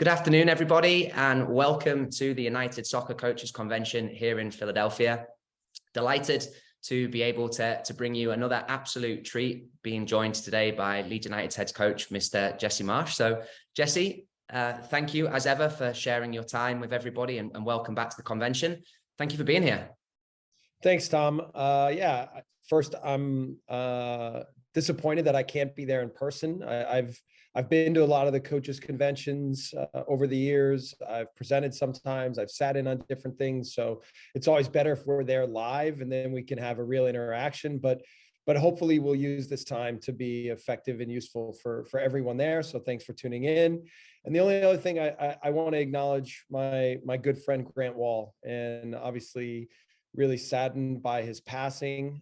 Good afternoon, everybody, and welcome to the United Soccer Coaches Convention here in Philadelphia. Delighted to be able to bring you another absolute treat, being joined today by Leeds United's head coach, Mr. Jesse Marsh. So, Jesse, thank you as ever for sharing your time with everybody, and welcome back to the convention. Thank you for being here. Thanks, Tom. First, I'm disappointed that I can't be there in person. I've been to a lot of the coaches conventions over the years. I've presented sometimes. I've sat in on different things. So it's always better if we're there live, and then we can have a real interaction. But hopefully we'll use this time to be effective and useful for everyone there. So thanks for tuning in. And the only other thing I want to acknowledge my good friend Grant Wall, and obviously really saddened by his passing.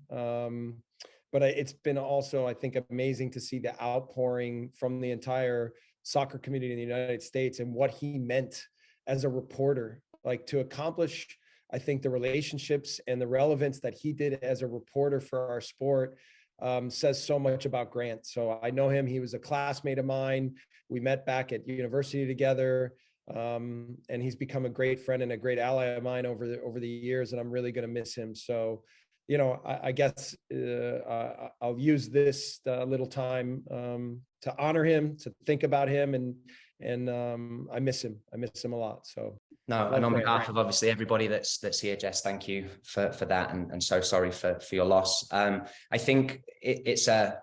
But it's been also, I think, amazing to see the outpouring from the entire soccer community in the United States and what he meant as a reporter, like to accomplish, I think, the relationships and the relevance that he did as a reporter for our sport says so much about Grant. So I know him. He was a classmate of mine. We met back at university together. And he's become a great friend and a great ally of mine over the years, and I'm really going to miss him. So, you know, I guess I'll use this little time to honor him, to think about him, and I miss him. I miss him a lot. So no, and on behalf of obviously everybody that's here, Jess, thank you for that, and so sorry for your loss. I think it's an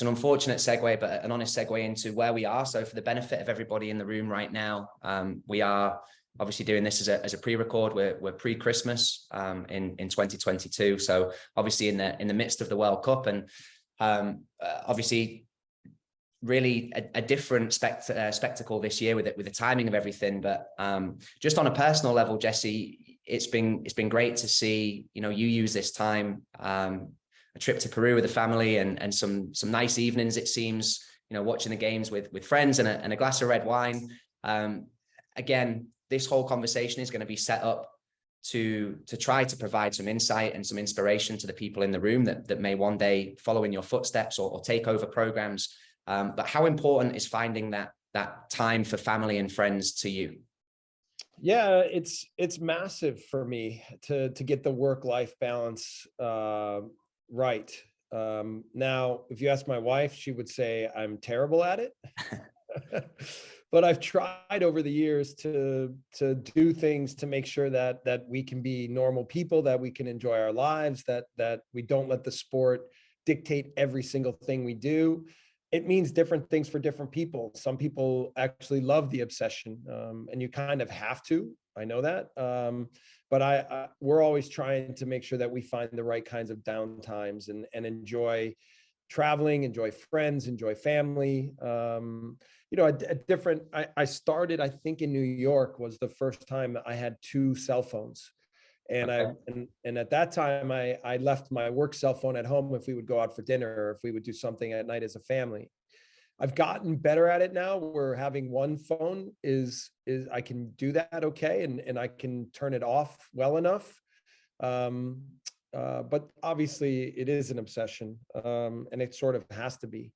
unfortunate segue, but an honest segue into where we are. So for the benefit of everybody in the room right now, we are obviously doing this as a pre-record. We're pre-Christmas in 2022. So obviously in the midst of the World Cup, and obviously really a different spectacle this year with the timing of everything. But just on a personal level, Jesse, it's been great to see, you use this time, a trip to Peru with the family, and some nice evenings, it seems, watching the games with friends and a glass of red wine. Again, this whole conversation is going to be set up to try to provide some insight and some inspiration to the people in the room that may one day follow in your footsteps or take over programs. But how important is finding that time for family and friends to you? Yeah, it's massive for me to get the work-life balance right. Now, if you ask my wife, she would say I'm terrible at it. But I've tried over the years to do things to make sure that we can be normal people, that we can enjoy our lives, that we don't let the sport dictate every single thing we do. It means different things for different people. Some people actually love the obsession, and you kind of have to. I know that. But we're always trying to make sure that we find the right kinds of downtimes and enjoy traveling, enjoy friends, enjoy family. I started, I think in New York was the first time I had 2 cell phones. And okay. And at that time, I left my work cell phone at home if we would go out for dinner or if we would do something at night as a family. I've gotten better at it now, where having one phone is I can do that okay, and I can turn it off well enough. But obviously it is an obsession, and it sort of has to be.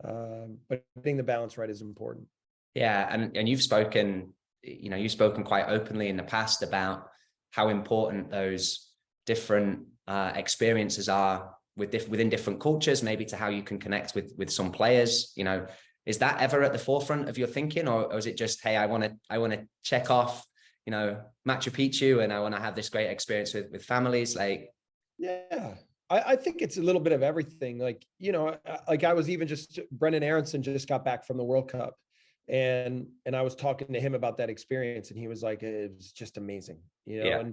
But getting the balance right is important. Yeah, and you've spoken quite openly in the past about how important those different experiences are within different cultures, maybe to how you can connect with some players. Is that ever at the forefront of your thinking, or is it just, hey, I want to check off, Machu Picchu, and I want to have this great experience with families? Yeah, I think it's a little bit of everything. I was even Brendan Aronson just got back from the World Cup, and I was talking to him about that experience, and he was like, it was just amazing, Yeah.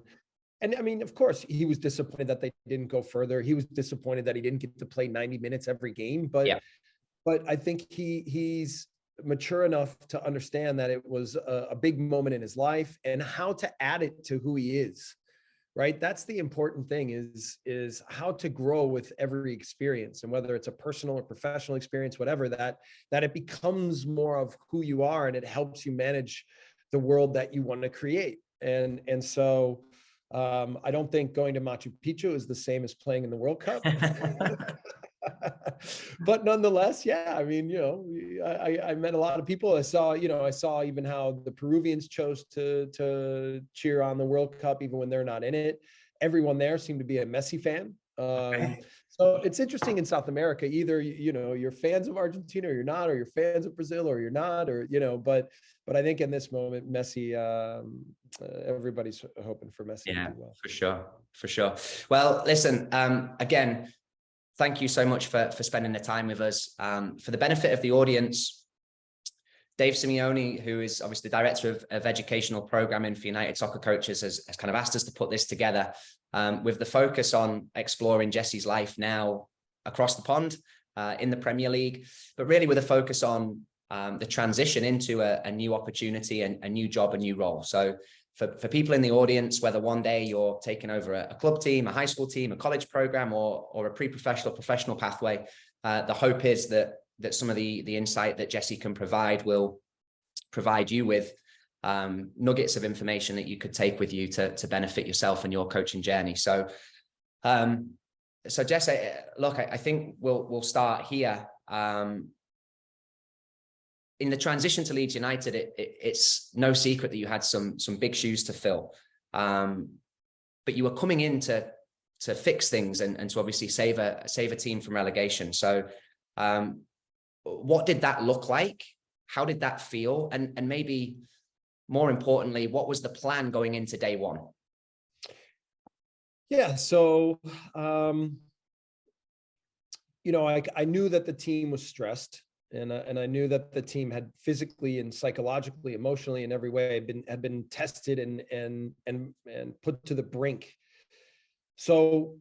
And I mean, of course, he was disappointed that they didn't go further. He was disappointed that he didn't get to play 90 minutes every game. But yeah. But I think he's mature enough to understand that it was a big moment in his life, and how to add it to who he is, right? That's the important thing, is how to grow with every experience, and whether it's a personal or professional experience, whatever, that it becomes more of who you are, and it helps you manage the world that you want to create. And so I don't think going to Machu Picchu is the same as playing in the World Cup. But nonetheless, yeah, I mean, I met a lot of people. I saw even how the Peruvians chose to cheer on the World Cup, even when they're not in it. Everyone there seemed to be a Messi fan. So it's interesting in South America, either, you're fans of Argentina or you're not, or you're fans of Brazil or you're not, or, but I think in this moment, Messi, everybody's hoping for Messi to do well. For sure. Well, listen, again, thank you so much for spending the time with us. For the benefit of the audience, Dave Simeone, who is obviously the Director of Educational Programming for United Soccer Coaches, has kind of asked us to put this together with the focus on exploring Jesse's life now across the pond in the Premier League, but really with a focus on the transition into a new opportunity and a new job, a new role. So for people in the audience, whether one day you're taking over a club team, a high school team, a college program, or a pre-professional, professional pathway, the hope is that some of the insight that Jesse can provide will provide you with nuggets of information that you could take with you to benefit yourself and your coaching journey. So, Jesse, look, I think we'll start here. In the transition to Leeds United, it's no secret that you had some big shoes to fill, but you were coming in to fix things and to obviously save a team from relegation. So, what did that look like? How did that feel? And maybe more importantly, what was the plan going into day one? Yeah, so I knew that the team was stressed. And I knew that the team had physically and psychologically, emotionally, in every way had been tested and put to the brink. So,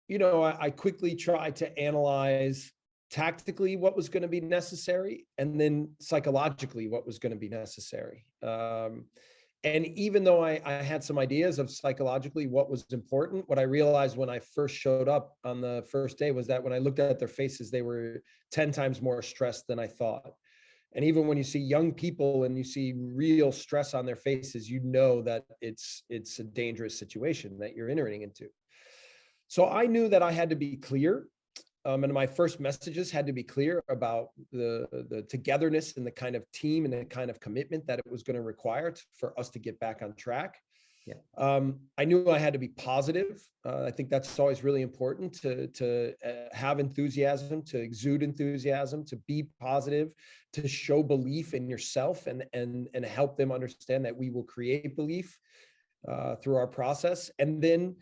I quickly tried to analyze tactically what was going to be necessary, and then psychologically what was going to be necessary. And even though I had some ideas of psychologically what was important, what I realized when I first showed up on the first day was that when I looked at their faces, they were 10 times more stressed than I thought. And even when you see young people and you see real stress on their faces, you know that it's a dangerous situation that you're entering into. So I knew that I had to be clear. And my first messages had to be clear about the togetherness and the kind of team and the kind of commitment that it was going to require for us to get back on track. Yeah. I knew I had to be positive. I think that's always really important to have enthusiasm, to exude enthusiasm, to be positive, to show belief in yourself and help them understand that we will create belief through our process. And then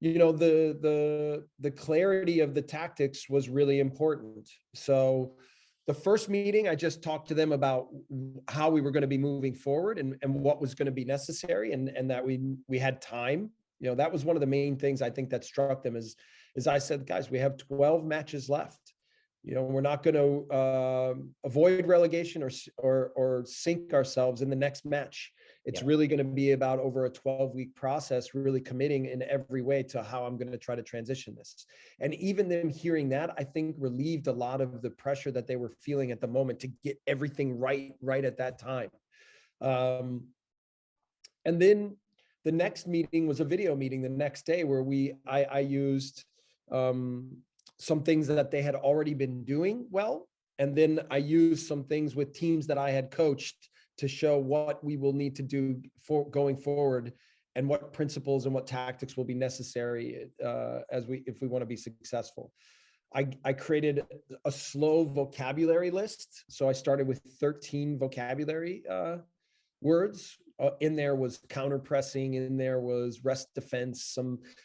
the clarity of the tactics was really important. So the first meeting, I just talked to them about how we were going to be moving forward and what was going to be necessary, and that we had time. That was one of the main things I think that struck them is I said, guys, we have 12 matches left. We're not going to avoid relegation or sink ourselves in the next match. It's really going to be about over a 12-week process, really committing in every way to how I'm going to try to transition this. And even them hearing that, I think relieved a lot of the pressure that they were feeling at the moment to get everything right at that time. And then the next meeting was a video meeting the next day where I used some things that they had already been doing well. And then I used some things with teams that I had coached to show what we will need to do for going forward and what principles and what tactics will be necessary if we want to be successful. I created a slow vocabulary list. So I started with 13 vocabulary words. In there was counter pressing, in there was rest defense,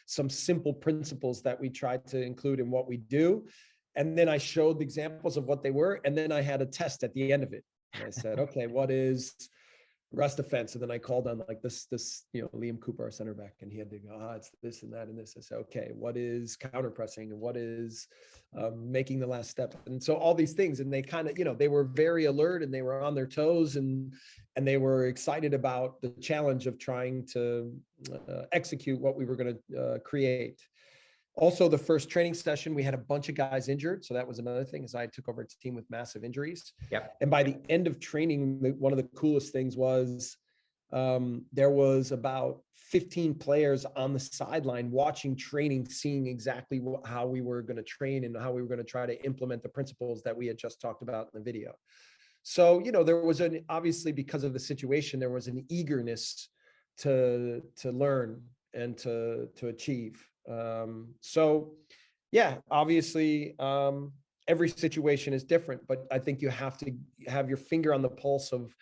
some simple principles that we tried to include in what we do. And then I showed examples of what they were. And then I had a test at the end of it. And I said, okay, what is rest defense? And then I called on like this, Liam Cooper, our center back, and he had to go, it's this and that and this. I said, okay, what is counter pressing and what is making the last step? And so all these things, and they kind of, they were very alert and they were on their toes and they were excited about the challenge of trying to execute what we were going to create. Also, the first training session, we had a bunch of guys injured. So that was another thing, as I took over a team with massive injuries. Yep. And by the end of training, one of the coolest things was There was about 15 players on the sideline watching training, seeing exactly how we were going to train and how we were going to try to implement the principles that we had just talked about in the video. So, there was obviously, because of the situation, there was an eagerness to learn and to achieve. So yeah, obviously, every situation is different, but I think you have to have your finger on the pulse of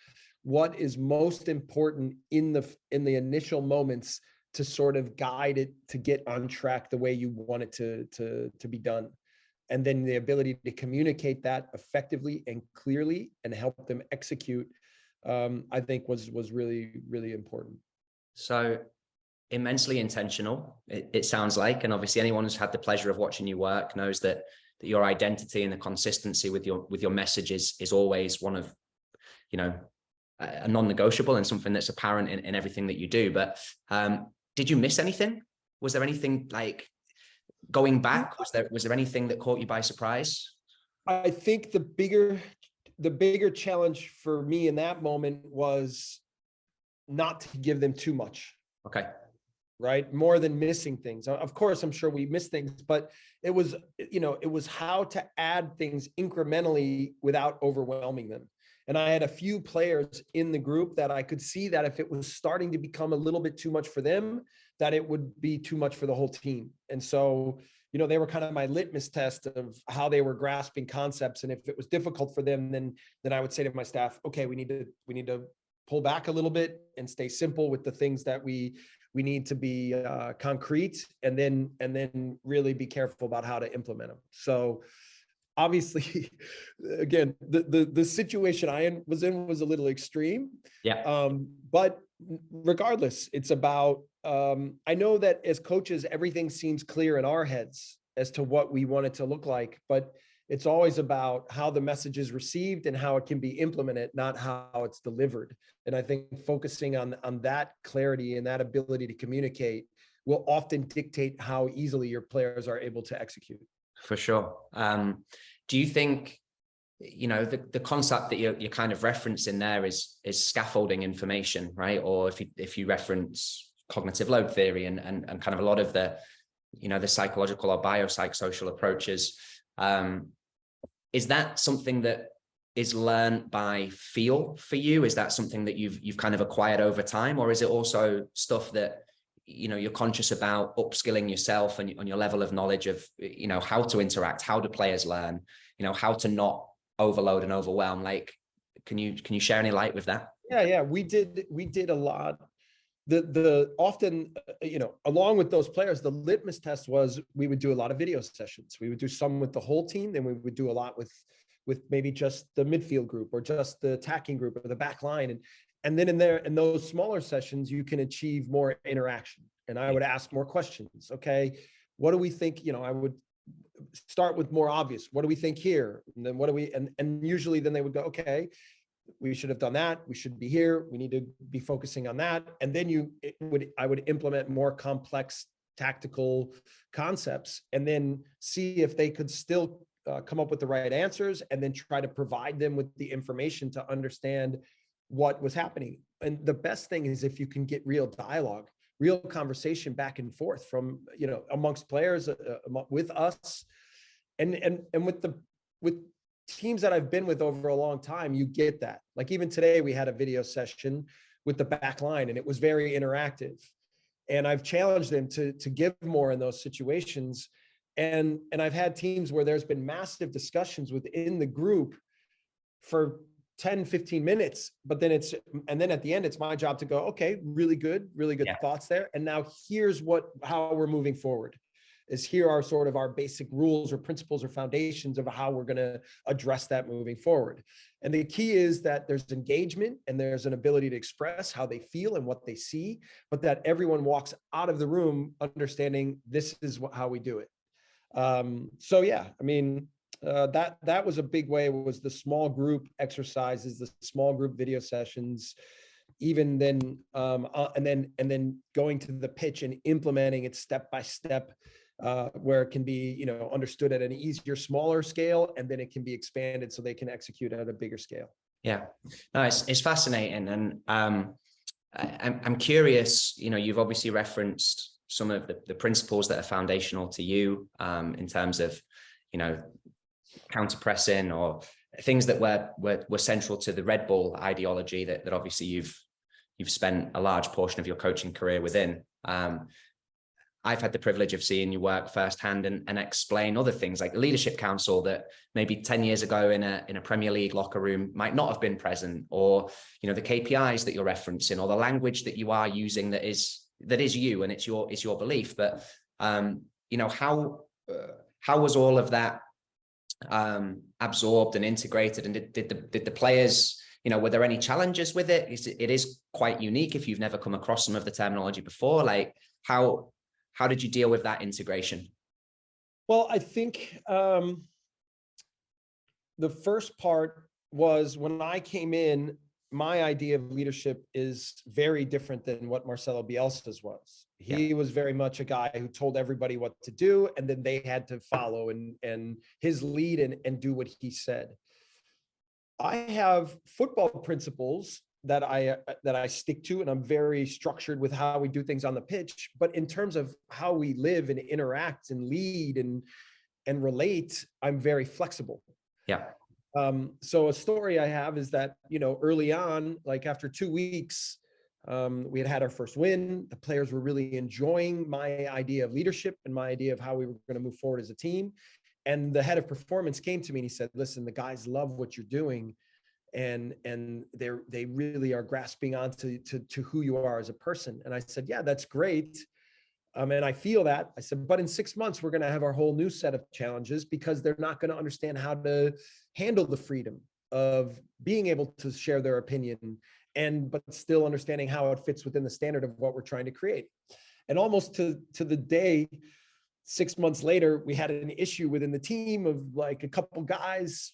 what is most important in the initial moments to sort of guide it to get on track the way you want it to be done. And then the ability to communicate that effectively and clearly and help them execute, I think was really, really important. So immensely intentional, it sounds like, and obviously anyone who's had the pleasure of watching you work knows that your identity and the consistency with your message is always one of, a non-negotiable and something that's apparent in everything that you do. But did you miss anything? Was there anything, like, going back? Was there anything that caught you by surprise? I think the bigger challenge for me in that moment was not to give them too much. Okay. Right? More than missing things. Of course, I'm sure we missed things, but it was how to add things incrementally without overwhelming them. And I had a few players in the group that I could see that if it was starting to become a little bit too much for them, that it would be too much for the whole team. And so, they were kind of my litmus test of how they were grasping concepts. And if it was difficult for them, then I would say to my staff, okay, we need to pull back a little bit and stay simple with the things that we need to be concrete, and then really be careful about how to implement them. So obviously, again, the situation I was in was a little extreme. Yeah. But regardless, it's about, I know that as coaches, everything seems clear in our heads as to what we want it to look like, but it's always about how the message is received and how it can be implemented, not how it's delivered. And I think focusing on that clarity and that ability to communicate will often dictate how easily your players are able to execute. For sure. Do you think, the concept that you're kind of referencing there is scaffolding information, right? Or if you reference cognitive load theory and kind of a lot of the, the psychological or biopsychosocial approaches, is that something that is learned by feel for you? Is that something that you've kind of acquired over time, or is it also stuff that you're conscious about upskilling yourself and on your level of knowledge of how to interact, how do players learn, how to not overload and overwhelm? Like, can you share any light with that? Yeah, we did a lot. The often, along with those players, the litmus test was we would do a lot of video sessions. We would do some with the whole team, then we would do a lot with maybe just the midfield group or just the attacking group or the back line. And then in those smaller sessions, you can achieve more interaction. And I would ask more questions. Okay, what do we think? I would start with more obvious. What do we think here? And then what do we, and usually then they would go, okay, we should have done that. We should be here. We need to be focusing on that. And then I would implement more complex tactical concepts and then see if they could still come up with the right answers, and then try to provide them with the information to understand what was happening. And the best thing is if you can get real dialogue, real conversation back and forth from, amongst players, with us, and with teams that I've been with over a long time, you get that. Like even today, we had a video session with the back line and it was very interactive. And I've challenged them to give more in those situations. And I've had teams where there's been massive discussions within the group for 10, 15 minutes, but then at the end, it's my job to go, okay, really good thoughts there. And now here's how we're moving forward. Here are sort of our basic rules or principles or foundations of how we're going to address that moving forward. And the key is that there's engagement and there's an ability to express how they feel and what they see, but that everyone walks out of the room understanding this is how we do it. So yeah, I mean, that was a big way, was the small group exercises, the small group video sessions, even then, and then going to the pitch and implementing it step by step, where it can be, understood at an easier, smaller scale, and then it can be expanded so they can execute at a bigger scale. Yeah, no, it's fascinating. And I'm curious, you've obviously referenced some of the principles that are foundational to you, in terms of, counter pressing, or things that were central to the Red Bull ideology that obviously you've spent a large portion of your coaching career within. I've had the privilege of seeing you work firsthand and explain other things like the Leadership Council that maybe 10 years ago in a Premier League locker room might not have been present, or, the KPIs that you're referencing, or the language that you are using that is you, and it's your belief. But, how was all of that absorbed and integrated? And did the players, were there any challenges with it? It is quite unique if you've never come across some of the terminology before. Like, how did you deal with that integration? Well, I think the first part was when I came in, my idea of leadership is very different than what Marcelo Bielsa's was. He was very much a guy who told everybody what to do, and then they had to follow and his lead and do what he said. I have football principles that I stick to, and I'm very structured with how we do things on the pitch. But in terms of how we live and interact and lead and relate, I'm very flexible. Yeah. So a story I have is that, early on, like after 2 weeks, we had our first win. The players were really enjoying my idea of leadership and my idea of how we were going to move forward as a team. And the head of performance came to me and he said, listen, the guys love what you're doing. And they really are grasping onto to who you are as a person. And I said, yeah, that's great. And I feel that. I said, but in 6 months, we're going to have our whole new set of challenges, because they're not going to understand how to handle the freedom of being able to share their opinion, but still understanding how it fits within the standard of what we're trying to create. And almost to the day, 6 months later, we had an issue within the team of like a couple guys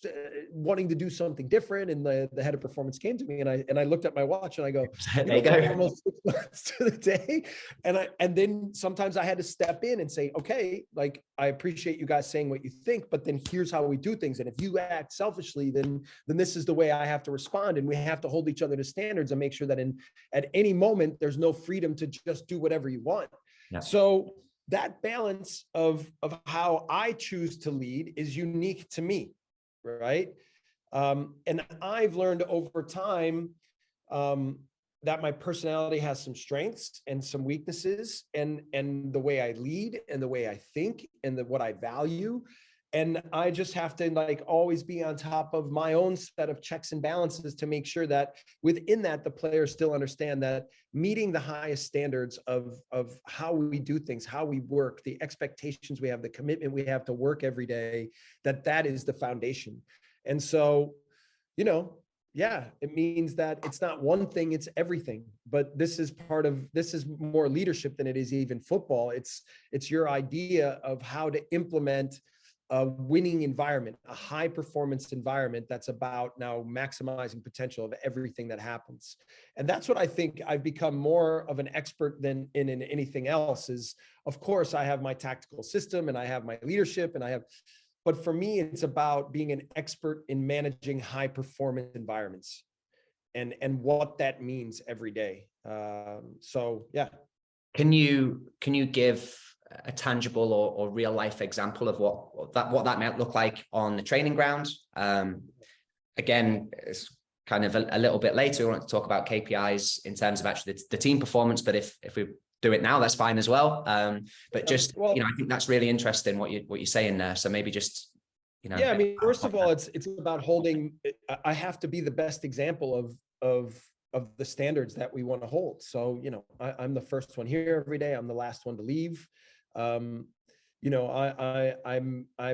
wanting to do something different. And the head of performance came to me, and I looked at my watch and I go, there you go. Almost 6 months to the day. And then sometimes I had to step in and say, okay, like, I appreciate you guys saying what you think, but then here's how we do things. And if you act selfishly, then this is the way I have to respond. And we have to hold each other to standards and make sure that at any moment, there's no freedom to just do whatever you want. Yeah. So that balance of how I choose to lead is unique to me, right? And I've learned over time that my personality has some strengths and some weaknesses, and the way I lead and the way I think and what I value. And I just have to like always be on top of my own set of checks and balances to make sure that within that, the players still understand that meeting the highest standards of how we do things, how we work, the expectations we have, the commitment we have to work every day, that is the foundation. And so, it means that it's not one thing, it's everything. But this is more leadership than it is even football. It's your idea of how to implement a winning environment, a high performance environment that's about now maximizing potential of everything that happens. And that's what I think I've become more of an expert than in anything else is, of course, I have my tactical system and I have my leadership but for me, it's about being an expert in managing high performance environments and what that means every day. So yeah. Can you give a tangible or real life example of what that might look like on the training ground? Again, it's kind of a little bit later. We want to talk about KPIs in terms of actually the team performance, but if we do it now, that's fine as well. But just, I think that's really interesting what you're saying there. So maybe just, Yeah, I mean, first of all, it's about I have to be the best example of the standards that we want to hold. So, I'm the first one here every day. I'm the last one to leave. I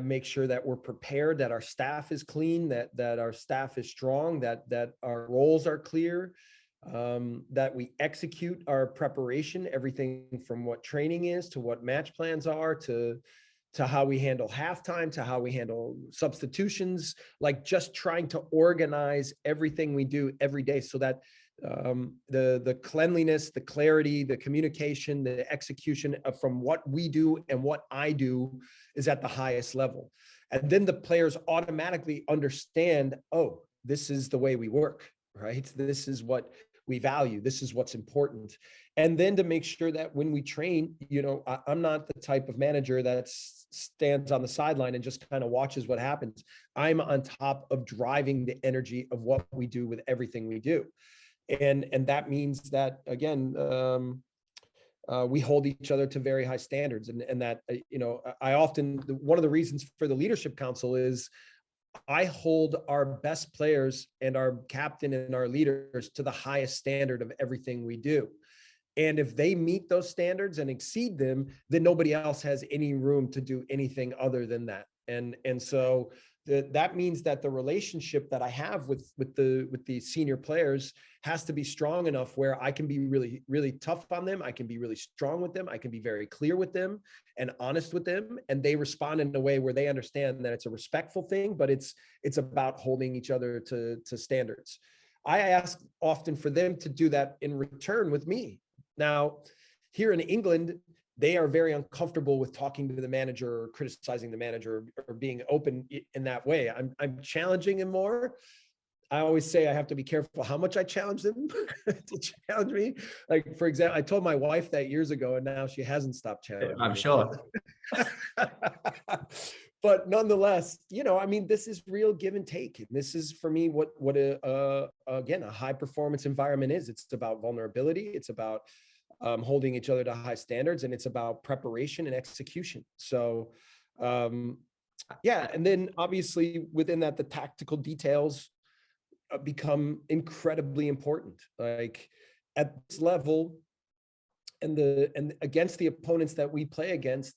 make sure that we're prepared, that our staff is clean, that our staff is strong, that our roles are clear, that we execute our preparation, everything from what training is to what match plans are to how we handle halftime, to how we handle substitutions, like just trying to organize everything we do every day so that the cleanliness, the clarity, the communication, the execution from what we do and what I do is at the highest level. And then the players automatically understand, oh, this is the way we work, right? This is what we value. This is what's important. And then to make sure that when we train, I'm not the type of manager that stands on the sideline and just kind of watches what happens. I'm on top of driving the energy of what we do with everything we do. And that means that, again, we hold each other to very high standards. And that, I often, one of the reasons for the leadership council is I hold our best players and our captain and our leaders to the highest standard of everything we do. And if they meet those standards and exceed them, then nobody else has any room to do anything other than that. And so that means that the relationship that I have with the senior players has to be strong enough where I can be really, really tough on them. I can be really strong with them. I can be very clear with them and honest with them. And they respond in a way where they understand that it's a respectful thing, but it's about holding each other to standards. I ask often for them to do that in return with me. Now, here in England, they are very uncomfortable with talking to the manager or criticizing the manager or being open in that way. I'm challenging him more. I always say I have to be careful how much I challenge them to challenge me. Like, for example, I told my wife that years ago, and now she hasn't stopped challenging me. I'm sure. But nonetheless, this is real give and take. And this is, for me, what again, a high performance environment is. It's about vulnerability. It's about holding each other to high standards, and it's about preparation and execution. So, and then obviously within that, the tactical details become incredibly important. Like at this level, and against the opponents that we play against,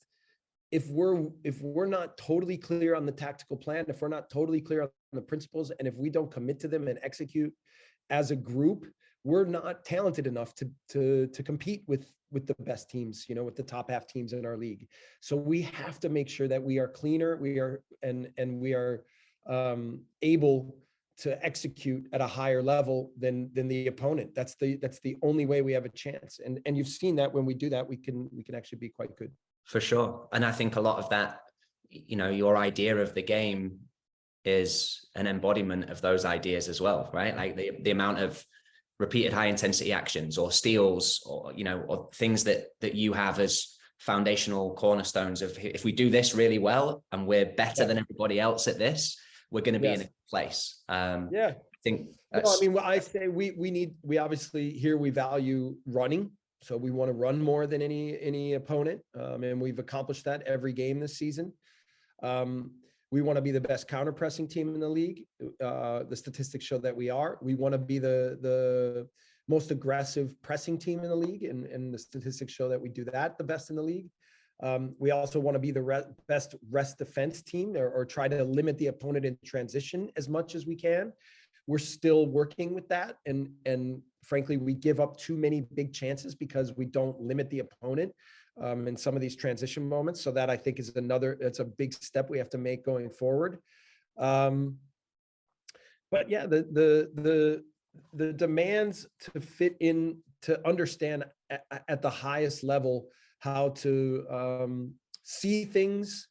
if we're not totally clear on the tactical plan, if we're not totally clear on the principles, and if we don't commit to them and execute as a group, we're not talented enough to compete with the best teams, with the top half teams in our league. So we have to make sure that we are cleaner, we are able to execute at a higher level than the opponent. That's the only way we have a chance. And you've seen that when we do that, we can actually be quite good. For sure. And I think a lot of that, your idea of the game is an embodiment of those ideas as well, right? Like the amount of repeated high intensity actions or steals or things that you have as foundational cornerstones of, if we do this really well and we're better than everybody else at this, we're going to be in a place. I think what I say, we obviously here we value running. So we want to run more than any opponent. And we've accomplished that every game this season. We want to be the best counter pressing team in the league. The statistics show that we are. We want to be the most aggressive pressing team in the league. And the statistics show that we do that the best in the league. We also want to be the best rest defense team or try to limit the opponent in transition as much as we can. We're still working with that. And frankly, we give up too many big chances because we don't limit the opponent in some of these transition moments. So that, I think, is it's a big step we have to make going forward. But yeah, the demands to fit in, to understand at the highest level how to see things,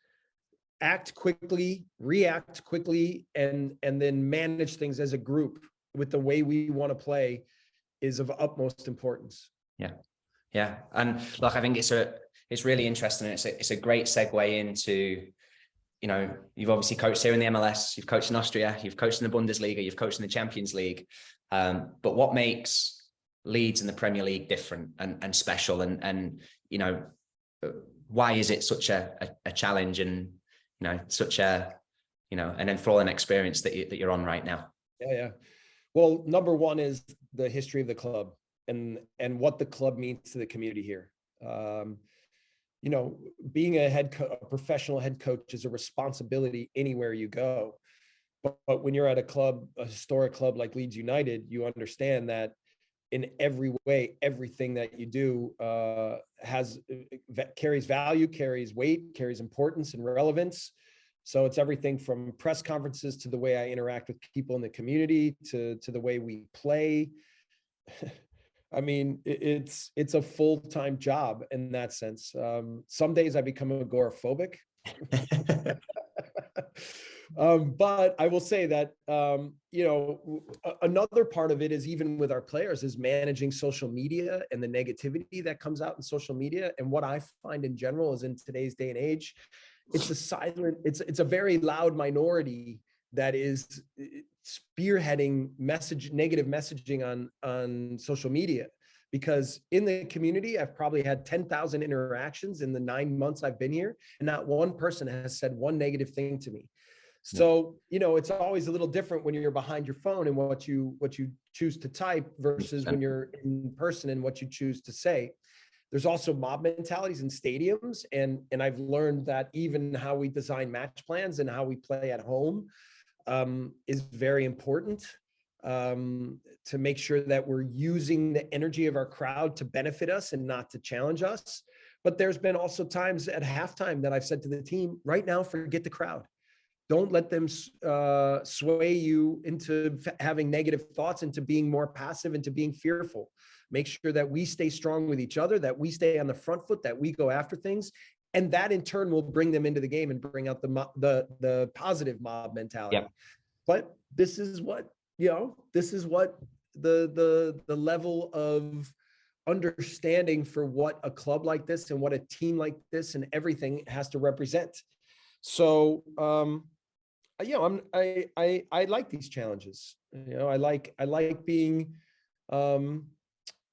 act quickly, react quickly, and then manage things as a group with the way we want to play is of utmost importance. Yeah. And look, I think it's really interesting. It's a great segue into, you've obviously coached here in the MLS, you've coached in Austria, you've coached in the Bundesliga, you've coached in the Champions League. But what makes Leeds in the Premier League different and special? And why is it such a challenge and, such an enthralling experience that you're on right now? Yeah. Well, number one is the history of the club and what the club means to the community here. Being a professional head coach is a responsibility anywhere you go. But when you're at a historic club like Leeds United, you understand that in every way, everything that you do carries value, carries weight, carries importance and relevance. So it's everything from press conferences to the way I interact with people in the community to the way we play. I mean, it's a full-time job in that sense. Some days I become agoraphobic, But I will say that, another part of it is, even with our players, is managing social media and the negativity that comes out in social media. And what I find in general is, in today's day and age, it's a very loud minority that is spearheading negative messaging on social media. Because in the community, I've probably had 10,000 interactions in the 9 months I've been here, and not one person has said one negative thing to me. So, it's always a little different when you're behind your phone and what you choose to type versus when you're in person and what you choose to say. There's also mob mentalities in stadiums. And I've learned that even how we design match plans and how we play at home is very important, to make sure that we're using the energy of our crowd to benefit us and not to challenge us. But there's been also times at halftime that I've said to the team, right now, forget the crowd. Don't let them sway you into having negative thoughts, into being more passive, into being fearful. Make sure that we stay strong with each other, that we stay on the front foot, that we go after things. And that in turn will bring them into the game and bring out the positive mob mentality. Yeah. But this is what the level of understanding for what a club like this and what a team like this and everything has to represent. So, I like these challenges. I like being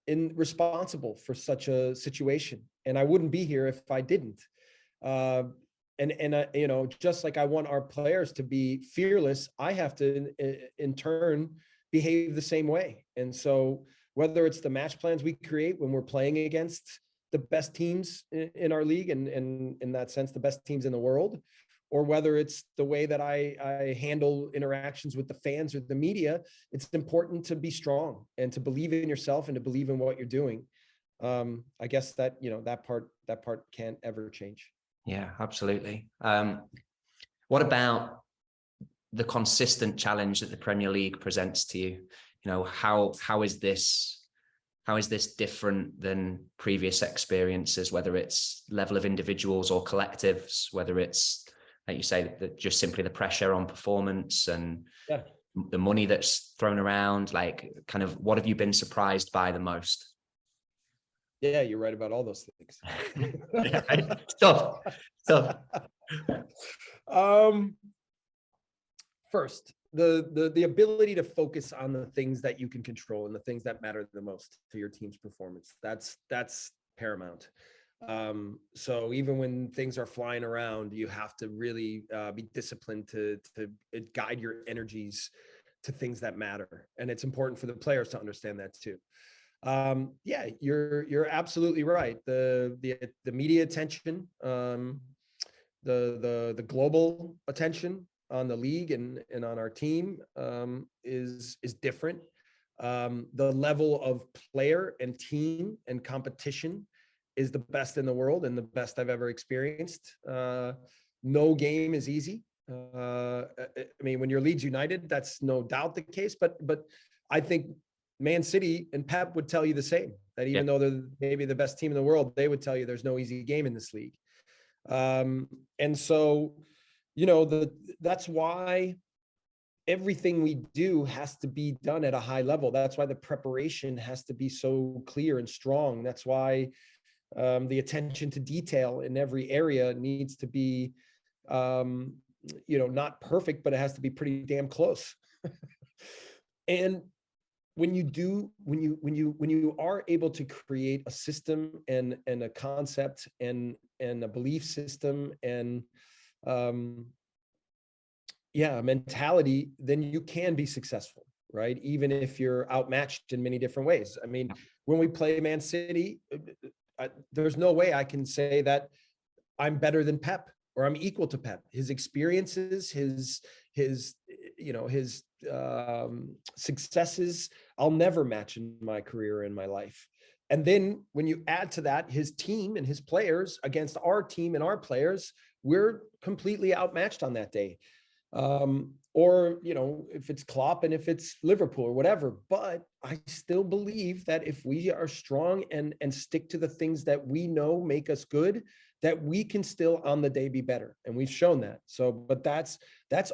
responsible for such a situation, and I wouldn't be here if I didn't. And just like I want our players to be fearless, I have to in turn behave the same way. And so whether it's the match plans we create when we're playing against the best teams in our league, and in that sense, the best teams in the world, or whether it's the way that I handle interactions with the fans or the media, it's important to be strong and to believe in yourself and to believe in what you're doing. I guess that, that part can't ever change. Yeah, absolutely. What about the consistent challenge that the Premier League presents to you? How is this different than previous experiences, whether it's level of individuals or collectives, whether it's, like you say, that just simply the pressure on performance and the money that's thrown around? Like, kind of, what have you been surprised by the most? Yeah, you're right about all those things. Yeah, tough. First, the ability to focus on the things that you can control and the things that matter the most to your team's performance. That's paramount. So even when things are flying around, you have to really be disciplined to guide your energies to things that matter. And it's important for the players to understand that too. Yeah, you're absolutely right. The media attention, the global attention on the league and on our team is different. The level of player and team and competition is the best in the world and the best I've ever experienced. No game is easy. I mean, when you're Leeds United, that's no doubt the case, but I think Man City and Pep would tell you the same, that even though they're maybe the best team in the world, they would tell you there's no easy game in this league. And so, that's why everything we do has to be done at a high level. That's why the preparation has to be so clear and strong. That's why the attention to detail in every area needs to be, not perfect, but it has to be pretty damn close. And when you are able to create a system and a concept and a belief system and a mentality, then you can be successful, right? Even if you're outmatched in many different ways. I mean, when we play Man City, there's no way I can say that I'm better than Pep or I'm equal to Pep. His experiences, his successes, I'll never match in my career, in my life. And then when you add to that his team and his players against our team and our players, we're completely outmatched on that day. or, you know, if it's Klopp and if it's Liverpool or whatever. But I still believe that if we are strong and stick to the things that we know make us good, that we can still on the day be better. And we've shown that. So, but that's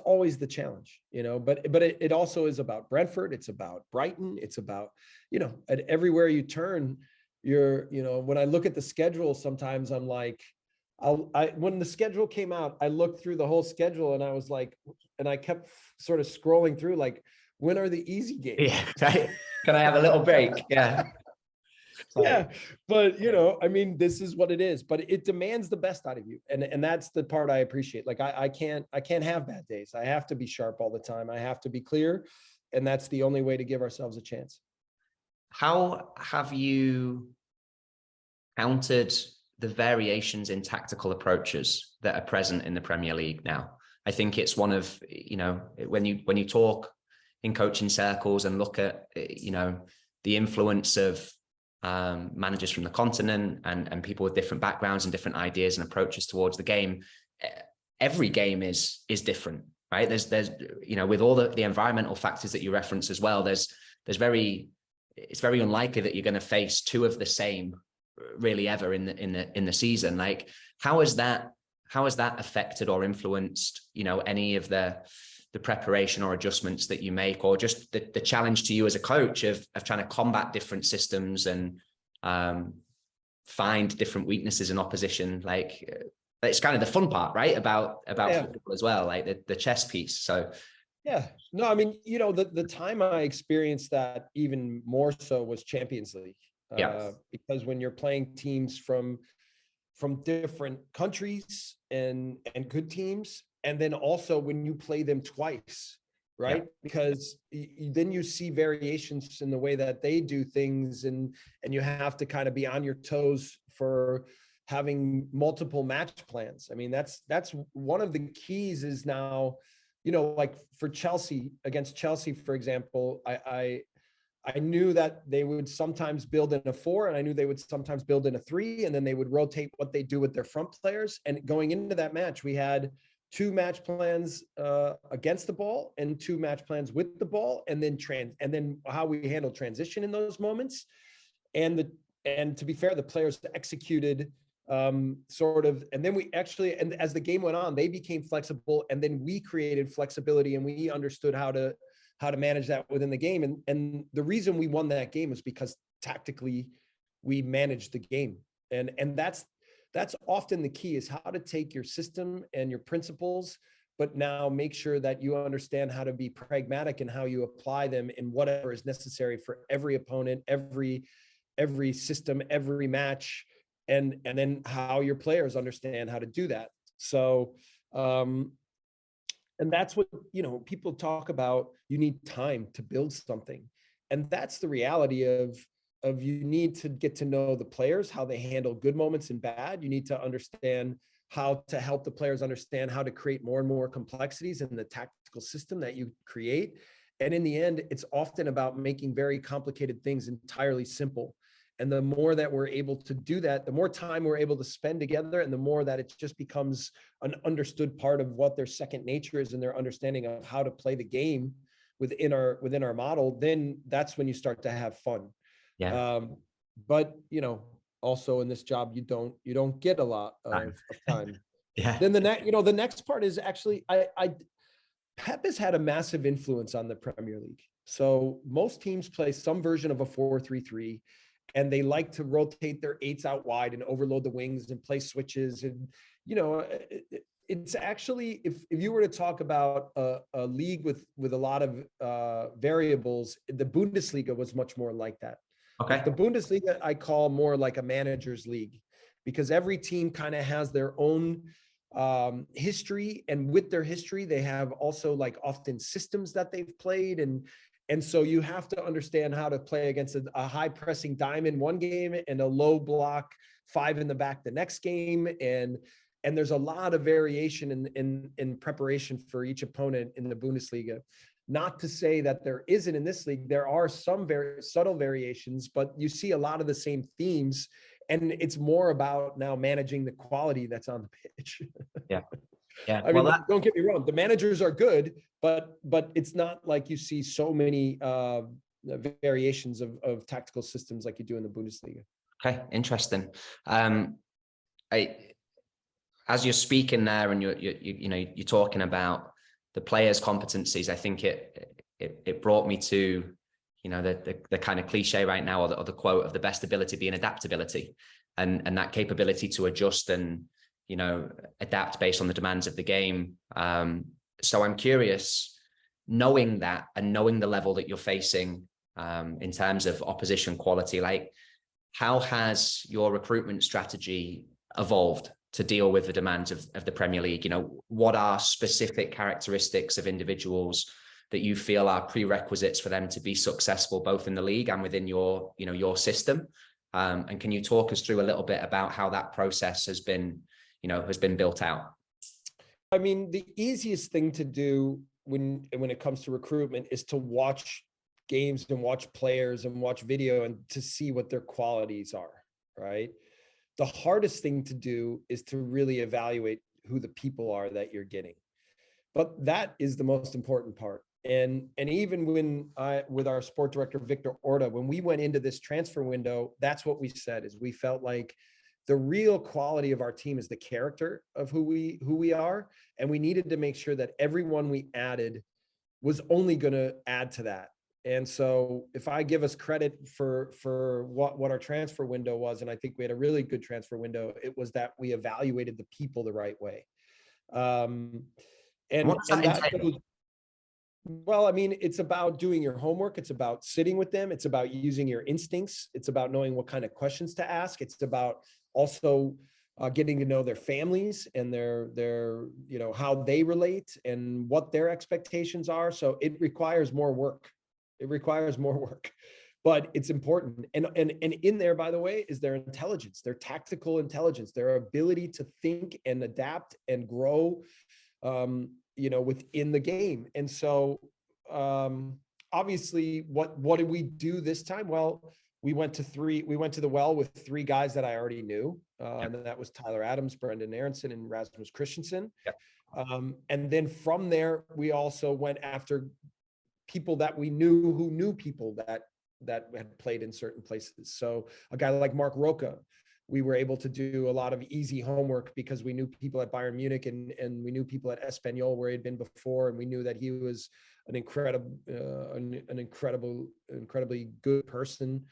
always the challenge, you know, but it also is about Brentford. It's about Brighton. It's about, you know, at everywhere you turn, you know, when I look at the schedule, sometimes I'm like, when the schedule came out, I looked through the whole schedule and I was like, and I kept sort of scrolling through, like, when are the easy games? Yeah, right. Can I have a little break? Yeah. Yeah, but you know, I mean, this is what it is, but it demands the best out of you. And that's the part I appreciate. Like I can't have bad days. I have to be sharp all the time. I have to be clear. And that's the only way to give ourselves a chance. How have you countered the variations in tactical approaches that are present in the Premier League now? I think it's one of, you know, when you talk in coaching circles and look at, you know, the influence of managers from the continent and people with different backgrounds and different ideas and approaches towards the game, every game is different, right? There's you know, with all the environmental factors that you reference as well, it's very unlikely that you're going to face two of the same really ever in the season. Like, how has that affected or influenced, you know, any of the preparation or adjustments that you make, or just the challenge to you as a coach of trying to combat different systems and find different weaknesses in opposition? Like, it's kind of the fun part, right? About football as well, like the chess piece. So yeah, no, I mean, you know, the time I experienced that even more so was Champions League. Because when you're playing teams from different countries and good teams, and then also when you play them twice, right? Because then you see variations in the way that they do things, and you have to kind of be on your toes for having multiple match plans. I mean, that's one of the keys is now, you know, like for Chelsea, against Chelsea, for example, I knew that they would sometimes build in a 4, and I knew they would sometimes build in a 3, and then they would rotate what they do with their front players. And going into that match, we had 2 match plans against the ball and 2 match plans with the ball, and then how we handle transition in those moments. And to be fair, the players executed sort of, and then we actually, and as the game went on, they became flexible, and then we created flexibility, and we understood how to manage that within the game. And the reason we won that game is because tactically we managed the game. And that's often the key, is how to take your system and your principles, but now make sure that you understand how to be pragmatic and how you apply them in whatever is necessary for every opponent, every system, every match, and then how your players understand how to do that. So, and that's what, you know, people talk about, you need time to build something. And that's the reality of you need to get to know the players, how they handle good moments and bad. You need to understand how to help the players understand how to create more and more complexities in the tactical system that you create. And in the end, it's often about making very complicated things entirely simple. And the more that we're able to do that, the more time we're able to spend together, and the more that it just becomes an understood part of what their second nature is and their understanding of how to play the game within our model, then that's when you start to have fun. But, you know, also in this job, you don't get a lot of time. Then the next part is actually, Pep has had a massive influence on the Premier League. So most teams play some version of a 4-3-3. And they like to rotate their 8s out wide and overload the wings and play switches. And, you know, it's actually, if you were to talk about a league with a lot of variables, the Bundesliga was much more like that. Okay. The Bundesliga I call more like a manager's league, because every team kind of has their own history. And with their history, they have also like often systems that they've played. And so you have to understand how to play against a high pressing diamond one game and a low block 5 in the back the next game. And there's a lot of variation in preparation for each opponent in the Bundesliga. Not to say that there isn't in this league. There are some very subtle variations, but you see a lot of the same themes. And it's more about now managing the quality that's on the pitch. Yeah. Yeah, I well, mean, don't get me wrong, the managers are good, but it's not like you see so many variations of tactical systems like you do in the Bundesliga. okay, interesting. I, as you're speaking there and you're talking about the players' competencies, I think it brought me to, the kind of cliche right now, or the quote of the best ability being adaptability, and that capability to adjust and, adapt based on the demands of the game. So I'm curious, knowing that and knowing the level that you're facing in terms of opposition quality, like, how has your recruitment strategy evolved to deal with the demands of the Premier League? What are specific characteristics of individuals that you feel are prerequisites for them to be successful, both in the league and within your system? And can you talk us through a little bit about how that process has been built out? I mean, the easiest thing to do when it comes to recruitment is to watch games and watch players and watch video and to see what their qualities are, right? The hardest thing to do is to really evaluate who the people are that you're getting. But that is the most important part. And even with our sport director, Victor Orta, when we went into this transfer window, that's what we said, is we felt like the real quality of our team is the character of who we are. And we needed to make sure that everyone we added was only going to add to that. And so if I give us credit for what our transfer window was, and I think we had a really good transfer window, it was that we evaluated the people the right way. And what does that entail? Well, I mean, it's about doing your homework. It's about sitting with them. It's about using your instincts. It's about knowing what kind of questions to ask. It's about also getting to know their families and their how they relate and what their expectations are. So it requires more work. It requires more work, but it's important. And in there, by the way, is their intelligence, their tactical intelligence, their ability to think and adapt and grow within the game. And so obviously what did we do this time? Well, we went to the well with three guys that I already knew. And that was Tyler Adams, Brendan Aronson, and Rasmus Christensen. And then from there, we also went after people that we knew who knew people that had played in certain places. So a guy like Mark Roca, we were able to do a lot of easy homework because we knew people at Bayern Munich and we knew people at Espanyol where he'd been before, and we knew that he was an incredibly good person.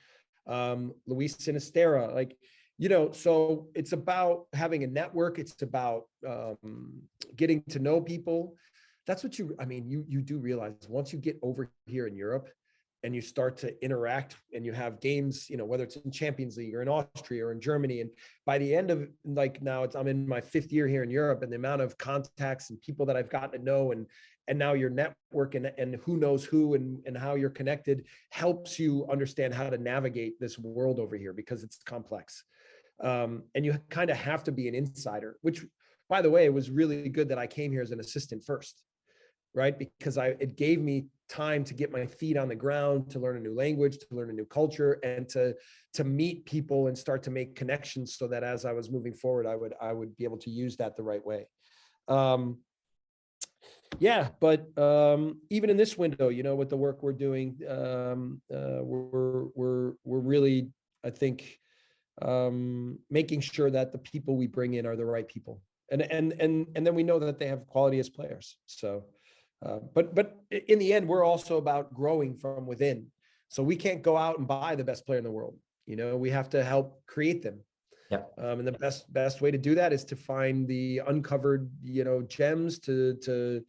Luis Sinisterra, so it's about having a network. It's about getting to know people. That's what you do realize once you get over here in Europe and you start to interact and you have games, whether it's in Champions League or in Austria or in Germany. And by the end of I'm in my 5th year here in Europe, and the amount of contacts and people that I've gotten to know and now your network and who knows who and how you're connected helps you understand how to navigate this world over here, because it's complex. And you kind of have to be an insider, which, by the way, it was really good that I came here as an assistant first, right? Because it gave me time to get my feet on the ground, to learn a new language, to learn a new culture, and to meet people and start to make connections, so that as I was moving forward, I would be able to use that the right way. But even in this window, with the work we're doing, we're really, I think, making sure that the people we bring in are the right people, and then we know that they have quality as players. So, but in the end, we're also about growing from within. So we can't go out and buy the best player in the world. We have to help create them. And the best way to do that is to find the uncovered, gems to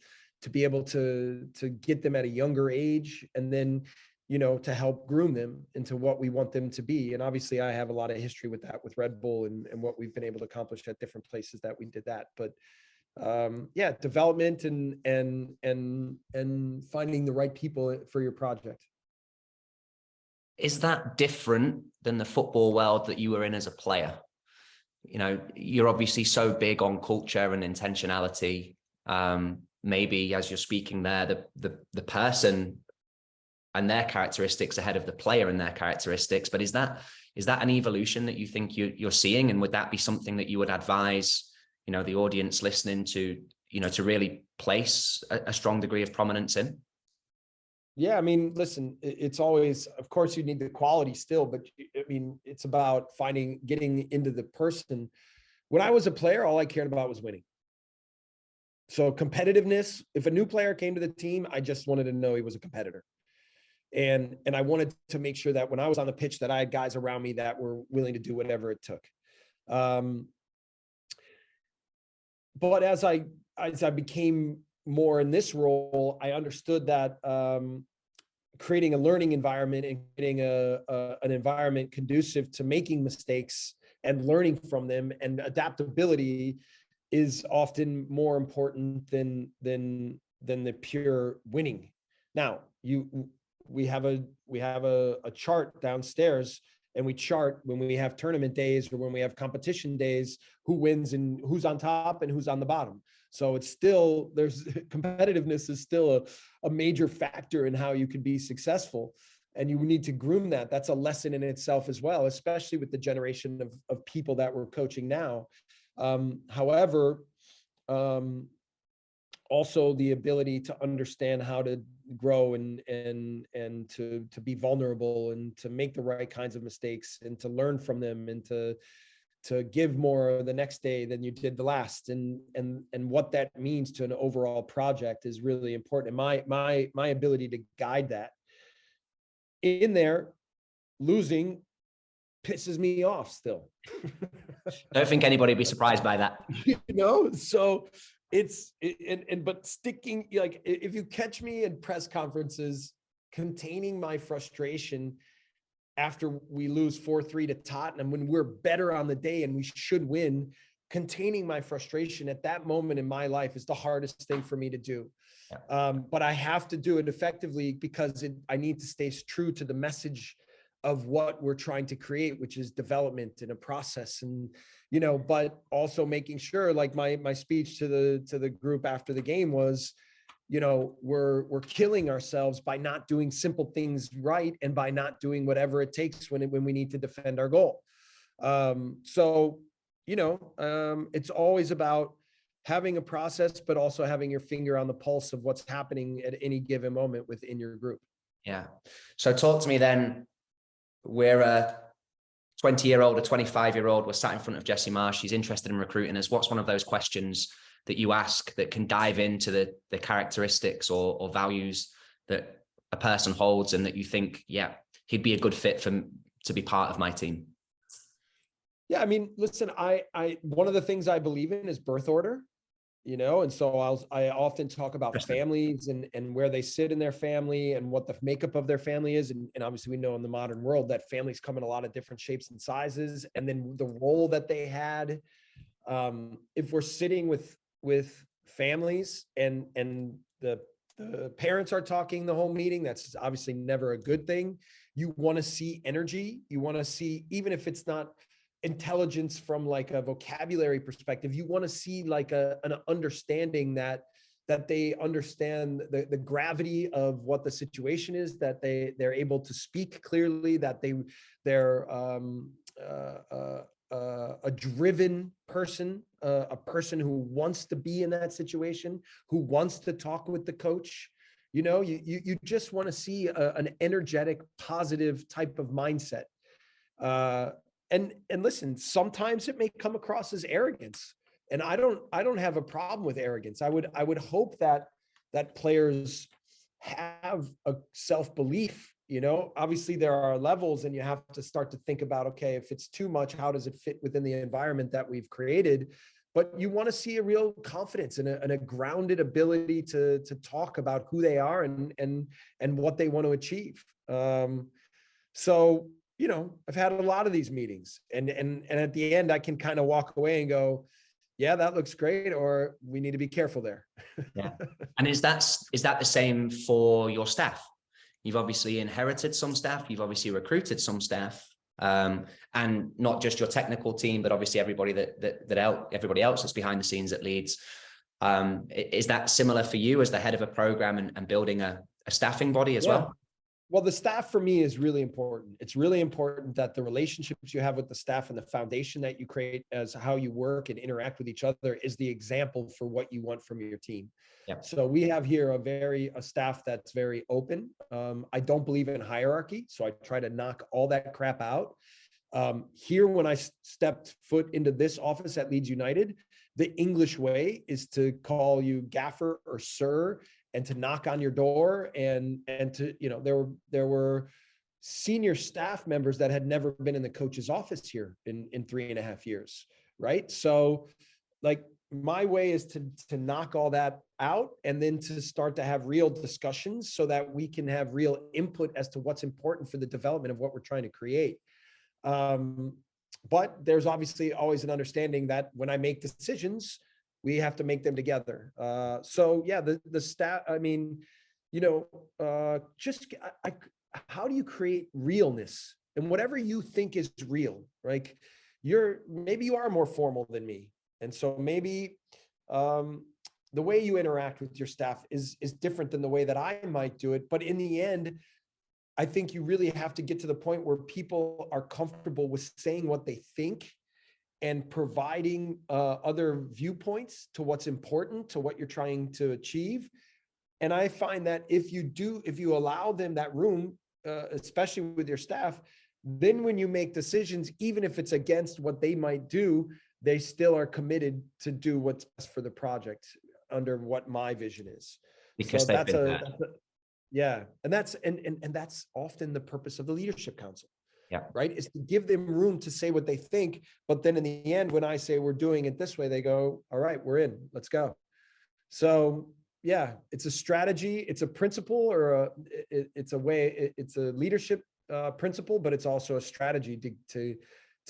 be able to get them at a younger age, and then, to help groom them into what we want them to be. And obviously I have a lot of history with that, with Red Bull and what we've been able to accomplish at different places that we did that. But development and finding the right people for your project. Is that different than the football world that you were in as a player? You're obviously so big on culture and intentionality. Maybe as you're speaking there, the person and their characteristics ahead of the player and their characteristics. But is that an evolution that you think you're seeing? And would that be something that you would advise, the audience listening to, to really place a strong degree of prominence in? Yeah, I mean, listen, it's always, of course, you need the quality still, but I mean, it's about getting into the person. When I was a player, all I cared about was winning. So competitiveness, if a new player came to the team, I just wanted to know he was a competitor. And I wanted to make sure that when I was on the pitch that I had guys around me that were willing to do whatever it took. But as I became more in this role, I understood that creating a learning environment and creating an environment conducive to making mistakes and learning from them and adaptability is often more important than the pure winning. Now, we have a chart downstairs, and we chart when we have tournament days or when we have competition days, who wins and who's on top and who's on the bottom. So it's still, competitiveness is still a major factor in how you can be successful. And you need to groom that. That's a lesson in itself as well, especially with the generation of people that we're coaching now. However, also the ability to understand how to grow and to be vulnerable and to make the right kinds of mistakes and to learn from them and to give more the next day than you did the last, and what that means to an overall project is really important. And my ability to guide that in there, losing pisses me off still. Don't think anybody would be surprised by that. So but sticking, like, if you catch me in press conferences containing my frustration after we lose 4-3 to Tottenham, when we're better on the day and we should win, containing my frustration at that moment in my life is the hardest thing for me to do. Yeah. But I have to do it effectively because I need to stay true to the message of what we're trying to create, which is development and a process. And, but also making sure, like my speech to the group after the game was, we're killing ourselves by not doing simple things right and by not doing whatever it takes when we need to defend our goal. It's always about having a process, but also having your finger on the pulse of what's happening at any given moment within your group. Yeah. So talk to me then. We're a 20-year-old, a 25-year-old. We're sat in front of Jesse Marsh. He's interested in recruiting us. What's one of those questions that you ask that can dive into the characteristics or values that a person holds and that you think, yeah, he'd be a good fit to be part of my team? Yeah, I mean, listen, I one of the things I believe in is birth order, and so I often talk about families and where they sit in their family and what the makeup of their family is. And obviously we know in the modern world that families come in a lot of different shapes and sizes, and then the role that they had. If we're sitting with families and the parents are talking the whole meeting, that's obviously never a good thing. You want to see energy. You want to see, even if it's not intelligence from like a vocabulary perspective, you want to see like an understanding that they understand the gravity of what the situation is, that they're able to speak clearly, that they're a driven person, a person who wants to be in that situation, who wants to talk with the coach. You just want to see an energetic, positive type of mindset. And listen, sometimes it may come across as arrogance, and I don't have a problem with arrogance. I would hope that players have a self-belief. Obviously there are levels, and you have to start to think about, okay, if it's too much, how does it fit within the environment that we've created? But you want to see a real confidence and a grounded ability to talk about who they are and what they want to achieve. So, I've had a lot of these meetings, and at the end I can kind of walk away and go, yeah, that looks great, or we need to be careful there. Yeah. And is that the same for your staff? You've obviously inherited some staff, you've obviously recruited some staff, and not just your technical team, but obviously everybody everybody else that's behind the scenes at Leeds. Is that similar for you as the head of a program and building a staffing body as well? Well, the staff for me is really important. It's really important that the relationships you have with the staff and the foundation that you create as how you work and interact with each other is the example for what you want from your team. Yeah. So we have here a staff that's very open. I don't believe in hierarchy, so I try to knock all that crap out. Here, when I stepped foot into this office at Leeds United, the English way is to call you gaffer or sir, and to knock on your door, and to, there were senior staff members that had never been in the coach's office here in 3.5 years, right? So like my way is to knock all that out and then to start to have real discussions so that we can have real input as to what's important for the development of what we're trying to create. But there's obviously always an understanding that when I make decisions, we have to make them together. So yeah, the staff, I mean, how do you create realness and whatever you think is real? Like maybe you are more formal than me. And so maybe the way you interact with your staff is different than the way that I might do it. But in the end, I think you really have to get to the point where people are comfortable with saying what they think and providing other viewpoints to what's important, to what you're trying to achieve. And I find that if you allow them that room, especially with your staff, then when you make decisions, even if it's against what they might do, they still are committed to do what's best for the project under what my vision is. Because so they've been there. Yeah. And that's often the purpose of the leadership council. Yeah. Right. Is to give them room to say what they think. But then in the end, when I say we're doing it this way, they go, all right, we're in, let's go. So yeah, it's a strategy, it's a principle, or it's a way, it's a leadership principle, but it's also a strategy to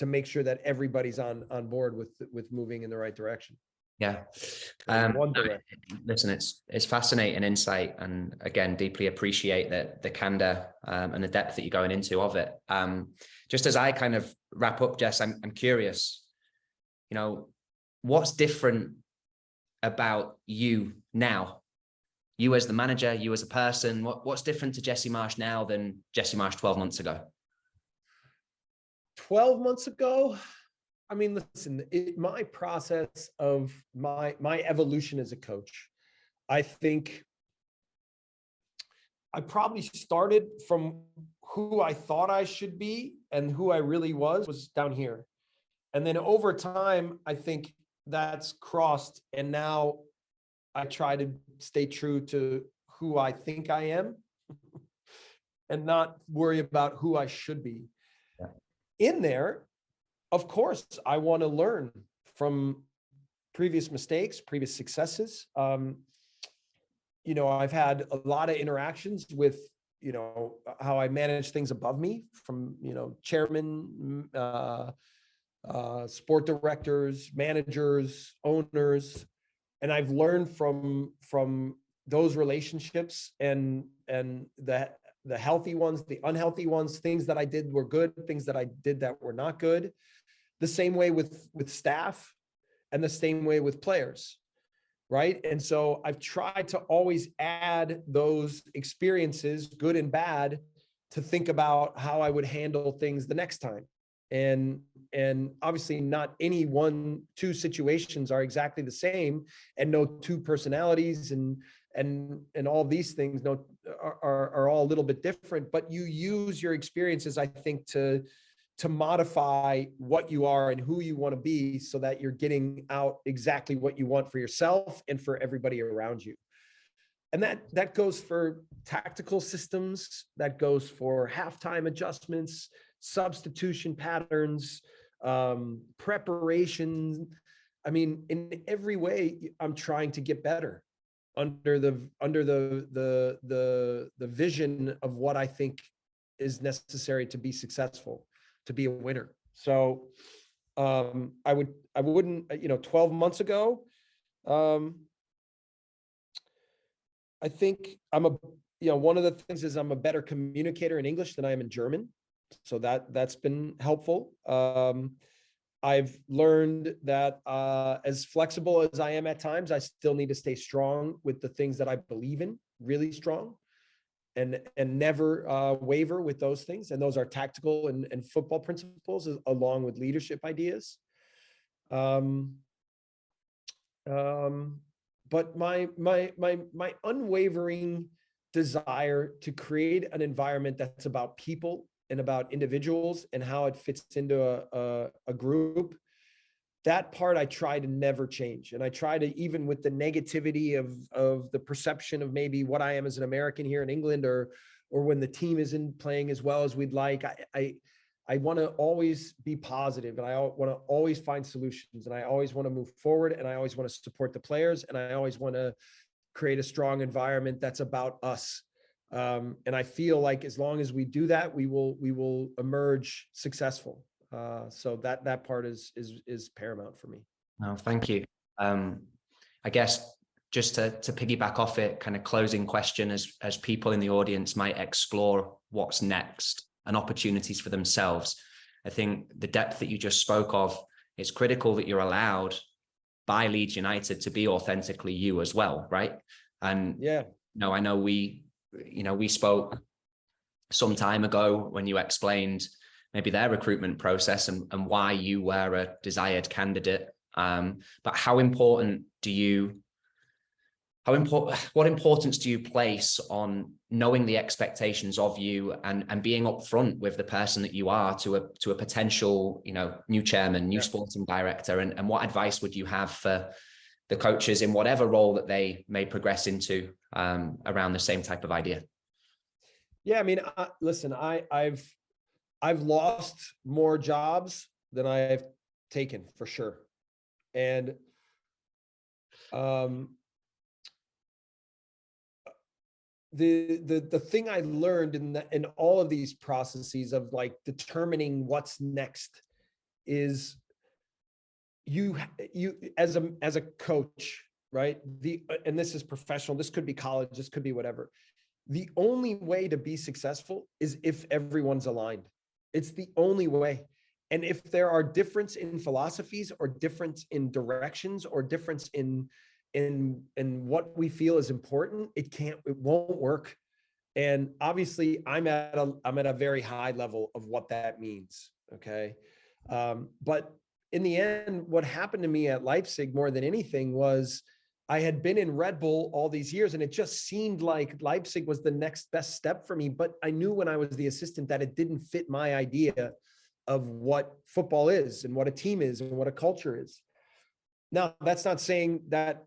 make sure that everybody's on board with moving in the right direction. Yeah. Listen, it's fascinating insight, and again, deeply appreciate the candor and the depth that you're going into of it. Just as I kind of wrap up, Jess, I'm curious, what's different about you now? You as the manager, you as a person, what's different to Jesse Marsh now than Jesse Marsh 12 months ago? 12 months ago? I mean, listen, my process of my evolution as a coach, I think I probably started from who I thought I should be and who I really was down here. And then over time, I think that's crossed. And now I try to stay true to who I think I am and not worry about who I should be. Yeah. In there, of course, I want to learn from previous mistakes, previous successes. I've had a lot of interactions with, how I manage things above me, from, chairman, sport directors, managers, owners. And I've learned from those relationships and the healthy ones, the unhealthy ones, things that I did were good, things that I did that were not good. The same way with staff and the same way with players, right? And so I've tried to always add those experiences, good and bad, to think about how I would handle things the next time. And obviously not any 1-2 situations are exactly the same, and no two personalities and all these things are all a little bit different, but you use your experiences, I think, to modify what you are and who you want to be, so that you're getting out exactly what you want for yourself and for everybody around you. And that goes for tactical systems, that goes for halftime adjustments, substitution patterns, preparation. I mean, in every way, I'm trying to get better under the vision of what I think is necessary to be successful, to be a winner. So I wouldn't, 12 months ago, I think one of the things is I'm a better communicator in English than I am in German. So that's been helpful. I've learned that as flexible as I am at times, I still need to stay strong with the things that I believe in, really strong. and never waver with those things. And those are tactical and football principles, along with leadership ideas. But my unwavering desire to create an environment that's about people and about individuals and how it fits into a group, that part I try to never change. And I try to, even with the negativity of the perception of maybe what I am as an American here in England, or when the team isn't playing as well as we'd like, I want to always be positive, and I want to always find solutions, and I always want to move forward, and I always want to support the players, and I always want to create a strong environment that's about us. And I feel like as long as we do that, we will emerge successful. So that part is paramount for me. No, thank you. I guess just to piggyback off it, kind of closing question, as people in the audience might explore what's next and opportunities for themselves. I think the depth that you just spoke of, it's critical that you're allowed by Leeds United to be authentically you as well, right? And yeah, no, I know we spoke some time ago when you explained maybe their recruitment process and why you were a desired candidate. But what importance do you place on knowing the expectations of you and being upfront with the person that you are to a potential, new chairman, new sporting director, and what advice would you have for the coaches in whatever role that they may progress into around the same type of idea? Yeah, I mean, listen, I've lost more jobs than I've taken, for sure. And the thing I learned in all of these processes of like determining what's next is you as a coach, right? And this is professional, this could be college, this could be whatever. The only way to be successful is if everyone's aligned. It's the only way. And if there are difference in philosophies, or difference in directions, or difference in what we feel is important, it won't work. And obviously I'm at a very high level of what that means. Okay. But in the end, what happened to me at Leipzig more than anything was I had been in Red Bull all these years, and it just seemed like Leipzig was the next best step for me. But I knew when I was the assistant that it didn't fit my idea of what football is and what a team is and what a culture is. Now, that's not saying that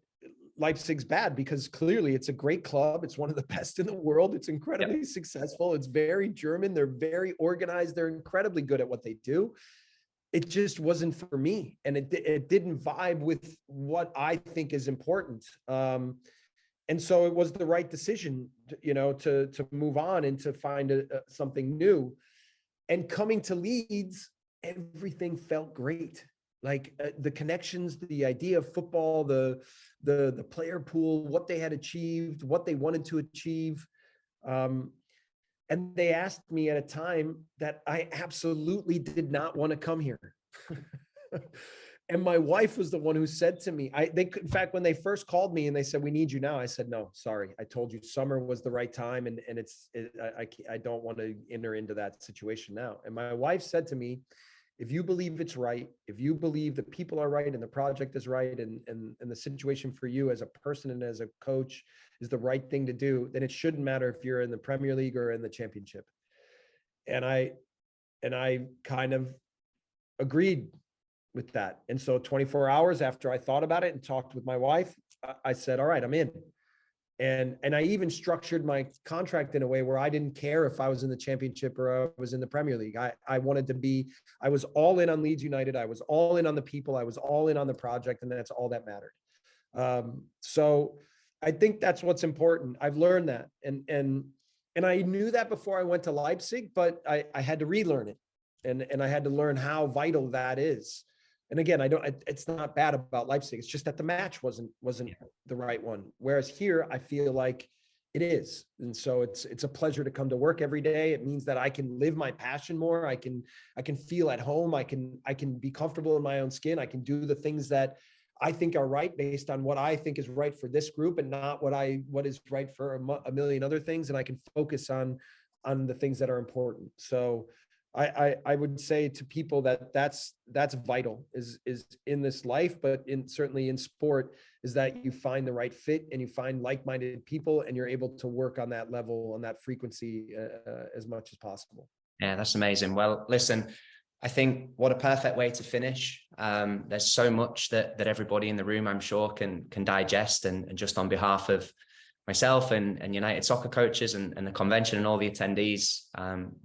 Leipzig's bad, because clearly it's a great club. It's one of the best in the world. It's incredibly successful. It's very German. They're very organized. They're incredibly good at what they do. It just wasn't for me. And it didn't vibe with what I think is important. And so it was the right decision, to move on and to find something new. And coming to Leeds, everything felt great. Like the connections, the idea of football, the player pool, what they had achieved, what they wanted to achieve. And they asked me at a time that I absolutely did not want to come here. And my wife was the one who said to me, in fact, when they first called me and they said, "We need you now," I said, "No, sorry. I told you summer was the right time. And I don't want to enter into that situation now." And my wife said to me, "If you believe it's right, if you believe the people are right and the project is right, and the situation for you as a person and as a coach is the right thing to do, then it shouldn't matter if you're in the Premier League or in the Championship." And I kind of agreed with that. And so 24 hours after I thought about it and talked with my wife, I said, "All right, I'm in." And I even structured my contract in a way where I didn't care if I was in the Championship or I was in the Premier League. I was all in on Leeds United. I was all in on the people. I was all in on the project, and that's all that mattered. So I think that's what's important. I've learned that. And I knew that before I went to Leipzig, but I had to relearn it. And I had to learn how vital that is. And again, it's not bad about Leipzig. It's just that the match wasn't the right one. Whereas here, I feel like it is. And so it's a pleasure to come to work every day. It means that I can live my passion more. I can feel at home. I can be comfortable in my own skin. I can do the things that I think are right based on what I think is right for this group and not what is right for a million other things. And I can focus on the things that are important. So I would say to people that that's vital is in this life, but certainly in sport, is that you find the right fit and you find like-minded people and you're able to work on that level, on that frequency as much as possible. Yeah, that's amazing. Well, listen, I think what a perfect way to finish. There's so much that everybody in the room, I'm sure, can digest, and just on behalf of myself and United Soccer coaches and the convention and all the attendees,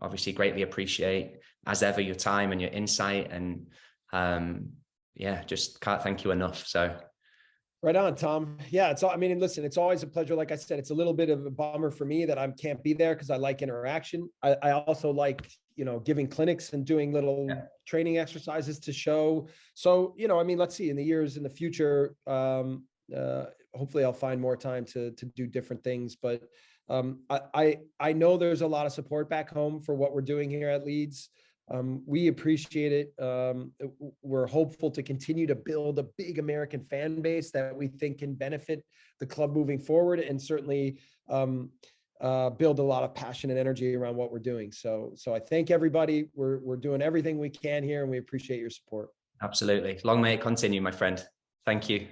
obviously greatly appreciate, as ever, your time and your insight, and yeah, just can't thank you enough. So right on, Tom. Yeah, I mean, listen, it's always a pleasure. Like I said, it's a little bit of a bummer for me that I can't be there because I like interaction. I also like, giving clinics and doing little training exercises to show. So, I mean, let's see in the years in the future, hopefully I'll find more time to do different things, but I know there's a lot of support back home for what we're doing here at Leeds. We appreciate it. We're hopeful to continue to build a big American fan base that we think can benefit the club moving forward, and certainly build a lot of passion and energy around what we're doing. So I thank everybody. We're doing everything we can here, and we appreciate your support. absolutely. Long may it continue, my friend. Thank you.